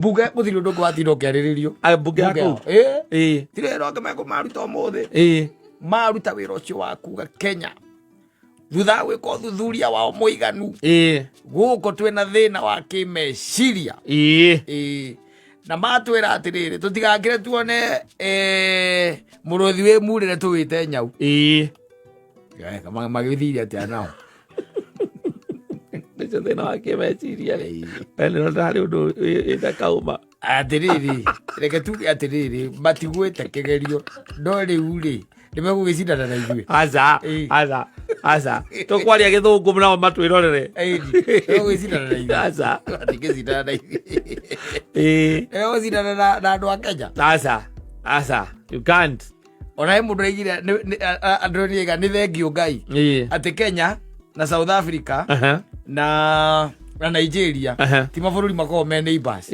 Buge muthiro ndungu watiro kiariririo buge yako tire roke meko maruta muthi maruta wira ucio wa kuga Kenya thutha gwika thuthuria wao muiganu guko twina thina wa kimeciria na matwira atiriri tutigakire tuone muruthi wi murire tuwite nyau kama magithiria atia nao nicio thina wa kimeciria ene ndari undu ina kauma atiriri reke tuge atiriri matigwite kigerio no riu ri nimegugicindana na ithuĩ aca tukwaria githungu nao matwirorere nimegugicindana na ithuĩ aca ndigicindana na ithuĩ nimegũcindana na andũ a Kenya aca you can't ona he mũndũ aigire andũ niga nĩ thengiũ Ngai atĩ Kenya na South Africa na Nigeria ti mabũrũri makoragwo me neighbors